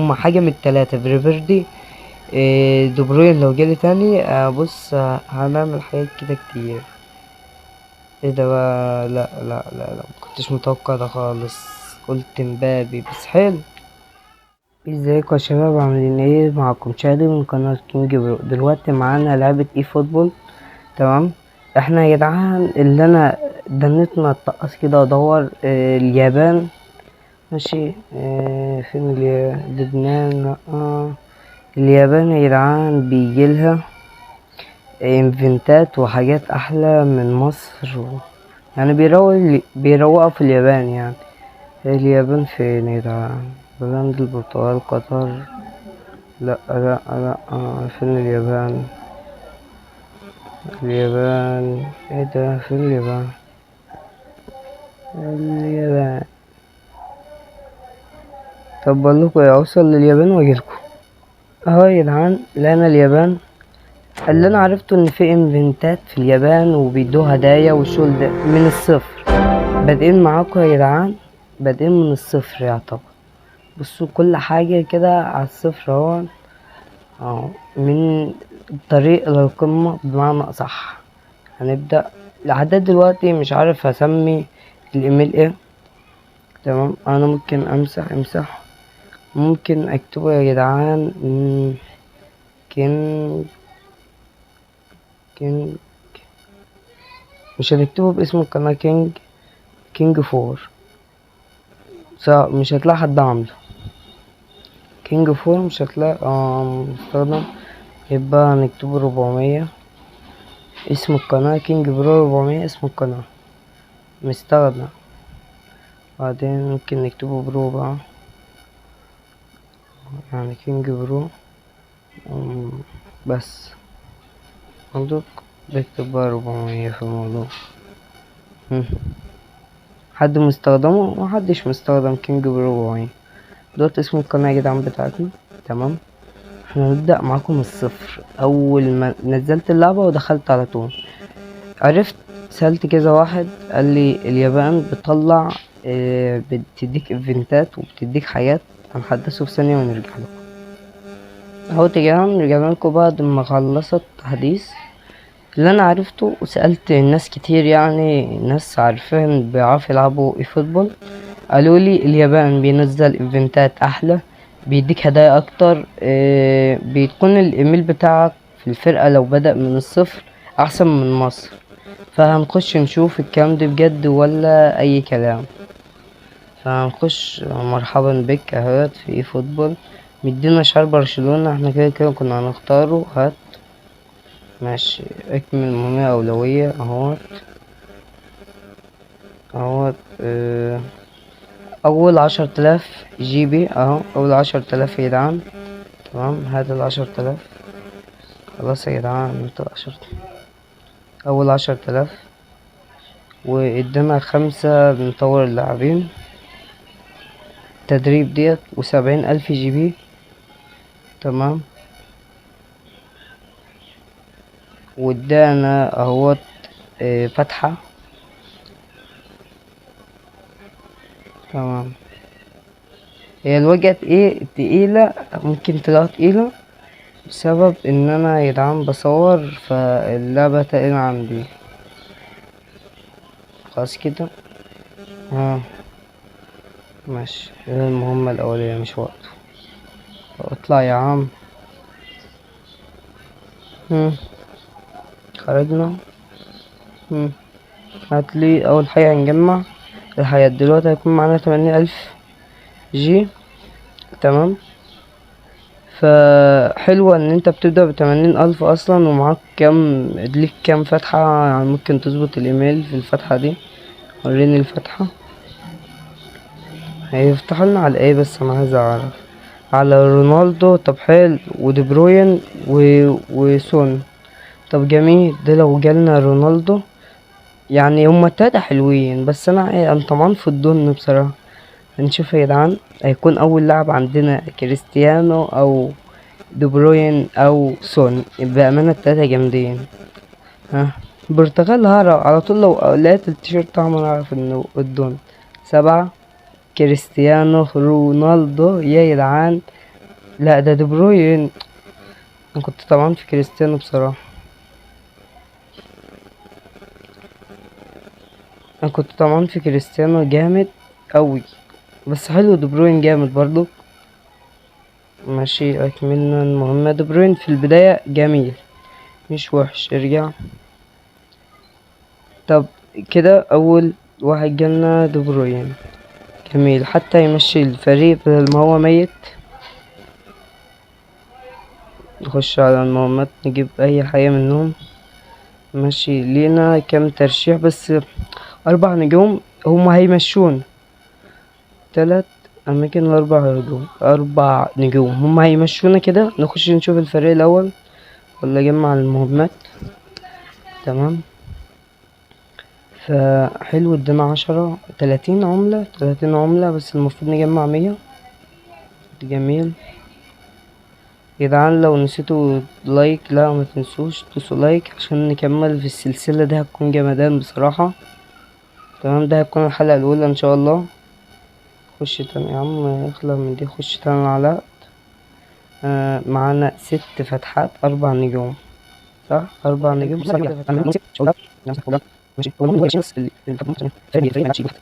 هما حاجة من التلاتة، فالفيردي، دي بروين لو جالي تاني، بص، هنعمل حاجات كده كتير. ايه ده بقى؟ لا لا لا لا، مكنتش متوقع ده خالص. قلت مبابي بس حلو. ازيكم يا شباب، عاملين ايه؟ معكم شادي من قناة كينج برو. دلوقتي معانا لعبة اي فوتبول. تمام. احنا يا جدعان اللي انا دنيتنا اتطقس كده ادور، اليابان. ماشي. فين لبنان؟ اليابان يا جدعان بيجيلها انفنتات وحاجات احلى من مصر يعني بيروقوا في اليابان يعني. اليابان فين يا جدعان؟ بولندا، البرتغال، قطر. لا لا لا، فين اليابان؟ اليابان ايه ده؟ فين اليابان؟ اليابان. طب بقولكوا ايه، اوصل لليابان واجيلكوا اهو يا جدعان. لقينا اليابان. اللي انا عرفته ان في انفنتات في اليابان وبيدوا هدايا وشغل ده من الصفر. بادئين معاكم يا جدعان، بادئين من الصفر يعتبر. بصوا كل حاجة كده على الصفر اهو، من الطريق للقمة بمعنى اصح. هنبدأ لحد دلوقتي مش عارف هسمي الايميل ايه. تمام. انا ممكن امسح. ممكن اكتبه يا جدعان، كين كين مش هنكتبه باسم القناة كينج فور. مش هتلاقي حد عامله كينج فور، مش هتلاقي مستخدم. يبقى هنكتبه 400. اسم القناة كينج برو 400، اسم القناة مستخدم. بعدين ممكن نكتبه برو بقى، يعني كينج برو. بس برضك بكتب بقى 400 في الموضوع. حد مستخدمه؟ محدش مستخدم كينج برو 400. دوت اسم القناة يا جدعان بتاعتنا. تمام. احنا هنبدأ معاكم من الصفر. اول ما نزلت اللعبة ودخلت على طول عرفت. سألت كذا واحد قال لي اليابان بتطلع، بتديك ايفنتات وبتديك حاجات. هنحدثه في ثانية ونرجع لكم اهو. رجعنا لكم بعد ما خلصت تحديث. اللي انا عرفته وسألت الناس كتير، يعني ناس عارفين بيعرفوا يلعبوا اي فوتبول، قالوا لي اليابان بينزل ايفنتات احلى، بيديك هدايا اكتر، بيكون الايميل بتاعك في الفرقة لو بدأ من الصفر احسن من مصر. فهنخش نشوف الكلام ده بجد ولا اي كلام. فهنخش. مرحبا بك اهوت في اي فوتبول. مدينا شعار برشلونة، احنا كده كده كنا هنختاره. هات. ماشي. اكمل مهمة اولوية اهوت. اول 10,000 جي بي اهو. اول 10,000 يا جدعان. تمام. هات ال10,000. خلاص يا جدعان، انتوا 10. اول 10,000 وادانا 5 بنطور اللاعبين تدريب ديت، و70,000 جي بي. تمام. وادانا اهوت فتحة. تمام. هي الوجهة ايه تقيلة، ممكن تلاقيها تقيلة بسبب ان انا يا جدعان بصور، فاللعبة تقيلة عندي. خلاص كده. ماشي. المهمة الأولية مش وقته. اطلع يا عم. خرجنا. هاتلي أول حاجة هنجمع الحاجات. دلوقتي هيكون معانا 80,000 جي. تمام. فحلوة ان انت بتبدأ ب80,000 اصلا، ومعاك ليك كام فتحة، يعني ممكن تظبط الايميل في الفتحة دي. وريني الفتحة. هيفتح لنا على ايه؟ بس انا عايز اعرف. على رونالدو. طب حلو. ودي بروين وسون. طب جميل. ده لو جالنا رونالدو يعني هما التلاتة حلوين، بس انا طمعان في الدن بصراحة. هنشوف يا جدعان. هيكون اول لاعب عندنا كريستيانو او دي بروين او سون. بأمانة التلاتة جامدين. البرتغال هعرف على طول لو لقيت التيشيرت طعما اعرف انه الدون. 7. كريستيانو رونالدو يا جدعان. لا ده دي بروين. انا كنت طبعا في كريستيانو بصراحة. انا كنت طبعا في كريستيانو جامد قوي. بس حلو دي بروين جامد برضو. ماشي اكملنا المهمة. دي بروين في البداية جميل، مش وحش. ارجع. طب كده اول واحد جالنا دي بروين جميل، حتى يمشي الفريق بدل ما هو ميت. نخش على المهمات نجيب اي حاجة منهم. ماشي لينا كام ترشيح بس. 4 نجوم هما هيمشون. 3 أماكن ل4 نجوم. 4 نجوم هما هيمشونا كده. نخش نشوف الفريق الأول ولا جمع المهمات. تمام. فحلو ادانا 30 عملة. 30 عملة بس المفروض نجمع 100. جميل. جدعان لو نسيتوا لايك، لا ما تنسوش تدوسوا لايك عشان نكمل في السلسلة دي. هتكون جمدان بصراحة. تمام. ده هتكون الحلقة الأولى إن شاء الله. خش تاني يا عم، اخلع من دي. خش تاني على معانا 6 فتحات 4 نجوم. صح 4 نجوم. صح كده. ماشي هو المهم هو يشيل بس الفريق ما يلعبش واحد.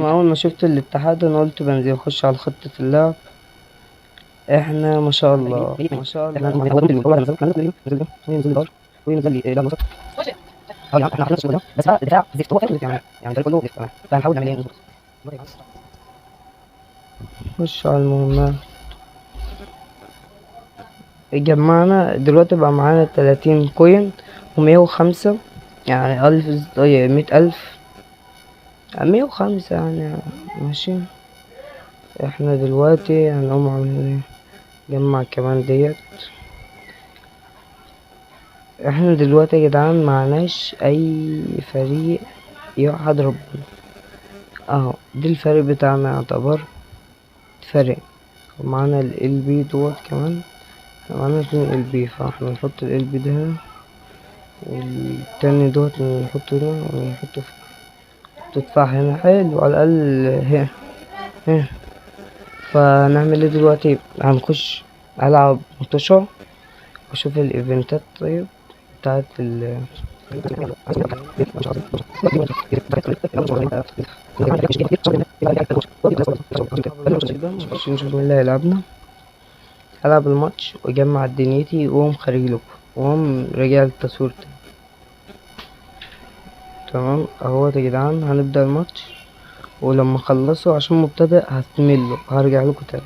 اول ما شفت الاتحاد انا قلت بنزل اخش على خطة اللعب. احنا ما شاء الله ما شاء الله. اه يا عم احنا حلنا بس بقى الدفاع زفت. هو فاهم يعني الفريق كله زفت. فهنحاول نعمل ايه نظبط. خش على المهمات. جمعنا دلوقتي بقى معانا 30 كوين و105. يعني 100000. 105 يعني. ماشي. احنا دلوقتي هنقوم عاملين ايه؟ جمع كمان ديت. احنا دلوقتي يا جدعان معناش اي فريق يوحد ربنا. اهو دي الفريق بتاعنا يعتبر فريق. ومعانا ال بي دوت كمان. معانا 2 LB فاحنا نحط ال LB ده هنا، والتاني دوت نحطه هنا ونحطه في تدفع هنا. حلو على الأقل هنا هنا. فنعمل ايه دلوقتي؟ هنخش ألعب مطوشة وأشوف الإيفنتات طيب بتاعت ال نخش نشوف مين اللي هيلعبنا. هلعب الماتش واجمع دنيتي واقوم خارج لكم واقوم راجع التصوير تاني. تمام اهوت يا جدعان. هنبدأ الماتش ولما اخلصه عشان مبتدئ هستمله هرجع لكم تاني.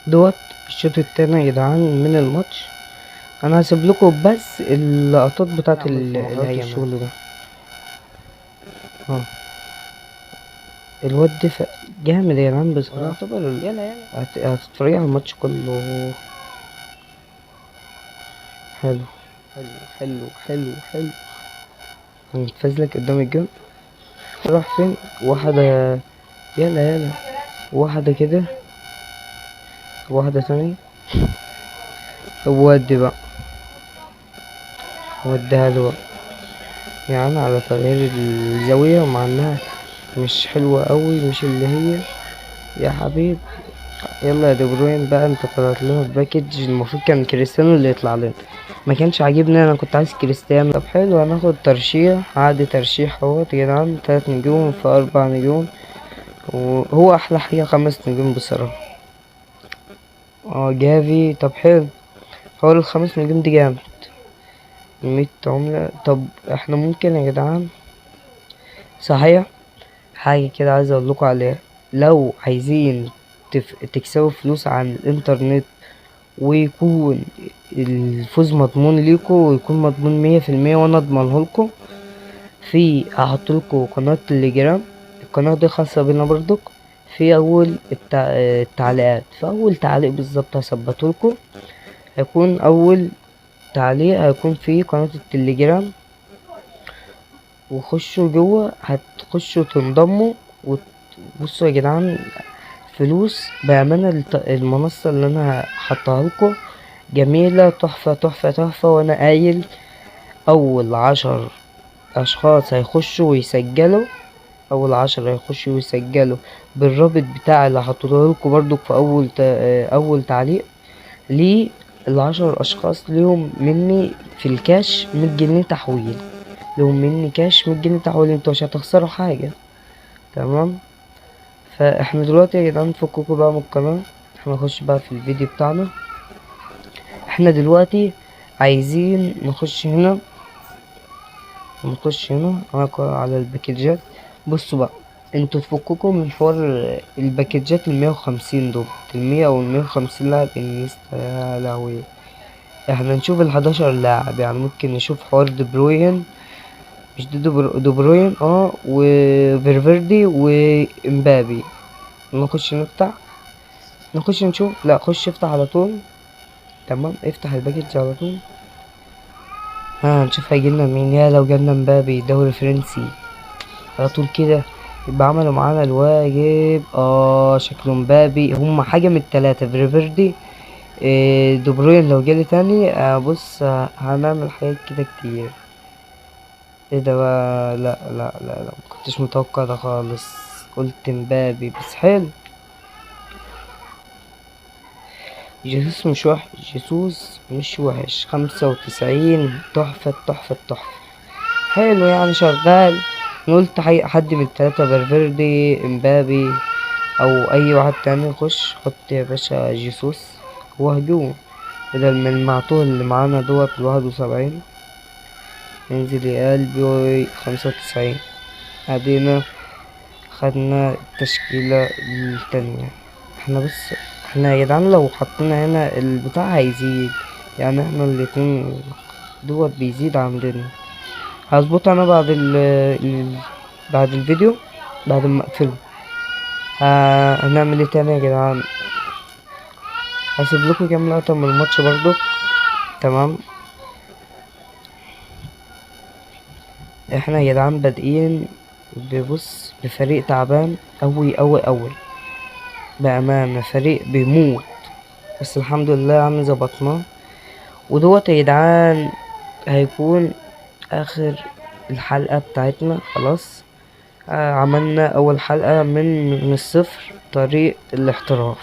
دوت الشوط التاني يا جدعان من الماتش. انا هسيب لكم بس اللقطات بتاعت الشغل ده. اه الواد دفع جامد يا جدعان بصراحة. يعتبر يلا هتتفرج على الماتش كله. حلو حلو حلو حلو حلو. هنتفزلك قدام الجون. راح فين؟ واحدة. يلا واحدة كده. واحدة تانية. ودي بقى. وديها له بقى. يعني على تغيير الزاوية مع انها مش حلوة قوي، مش اللي هي يا حبيب. يلا يا دي بروين بقى، انت طلعت لنا في باكج. المفروض كان كريستيانو اللي يطلع لنا. ما كانش عاجبني، انا كنت عايز كريستيانو. طب حلو هناخد ترشيح عادي. ترشيح اهوت يا جدعان. 3 نجوم في 4 نجوم. وهو احلى حاجة 5 نجوم بصراحة. جافي. طب حلو. هو ال5 نجوم دي جامد. 100 عملة. طب احنا ممكن يا جدعان صحيح حاجة كده عايز اقولكوا عليها. لو عايزين تكسبوا فلوس عن الانترنت ويكون الفوز مضمون ليكوا ويكون مضمون 100% وانا اضمنهولكوا، هحطلكوا قناة تليجرام. القناة دي خاصة بينا برضك. في اول التعليقات، في اول تعليق بالظبط هثبتهولكوا. هيكون اول تعليق هيكون في قناة التليجرام. وخشوا جوه هتخشوا تنضموا. وبصوا يا جدعان فلوس بأمانة. المنصة اللي انا حطها لكم جميلة تحفة تحفة تحفة. وانا قايل اول 10 اشخاص هيخشوا ويسجلوا اول 10 يخشوا يسجلوا بالرابط بتاع اللي هحطه لكم برضو في اول تعليق ليه. ال10 اشخاص ليهم مني في الكاش 100 جنيه تحويل، ليهم مني كاش 100 جنيه تحويل، انتوا مش هتخسروا حاجة. تمام. فاحنا دلوقتي يا جدعان فككوا بقى من القناة، احنا نخش بقى في الفيديو بتاعنا. احنا دلوقتي عايزين نخش هنا على الباكجات. بصوا بقى، انتوا تفككوا من حوار الباكجات 150 دول، 100 او 150 لاعب انيستا، يا لهوي. احنا نشوف ال11 لاعب، يعني ممكن نشوف حوار دي بروين، مش دي بروين وفيرفيردي وامبابي. نخش نشوف. لا خش افتح على طول. تمام، افتح الباكج على طول. نشوف هيجيلنا مين. يا لو جالنا مبابي دوري فرنسي على طول كده، يبقى عملوا معانا الواجب. شكله مبابي، هما حاجة من التلاتة، فيرفيردي، دي بروين. لو جالي تاني بص هنعمل حاجات كده كتير. ايه ده بقى؟ لا لا لا لا، مكنتش متوقع ده خالص. قلت مبابي بس حلو. جيسوس مش وحش، جيسوس مش وحش. 95 تحفة تحفة تحفة، حلو يعني شغال. قلت حد من التلاتة، فالفيردي، امبابي، او اي واحد تاني. يخش حط يا باشا جيسوس، هو هجوم بدل من المعطوه اللي معانا دوت 71. ننزل يا قلبي 95. ادينا خدنا التشكيلة التانية. احنا يا جدعان لو حطينا هنا البتاع هيزيد، يعني احنا الاتنين دوت بيزيد عندنا. هظبط انا بعد الفيديو، بعد ما اقفله. هنعمل ايه تاني يا جدعان؟ هسيب لكم كام لقطة من الماتش برضو. تمام. احنا يا جدعان بادئين بفريق تعبان اوي اوي اوي، بأمانة فريق بيموت، بس الحمد لله يعني ظبطناه. ودوت يا جدعان هيكون اخر الحلقة بتاعتنا خلاص. عملنا اول حلقة من الصفر طريق الاحتراف.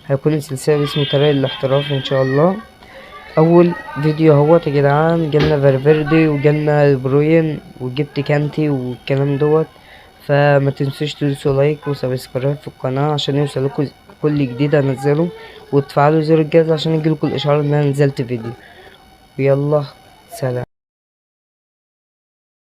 هيكون السلسلة باسم طريق الاحتراف ان شاء الله. اول فيديو اهوت يا جدعان، جالنا فالفيردي وجالنا بروين وجبت كانتي والكلام دوت. فما تنسوش تدوسوا لايك وسبسكرايب في القناة عشان يوصلكوا كل جديد انزله، وتفعلوا زر الجرس عشان يجيلكوا الاشعار ان انا نزلت فيديو. يلا سلام.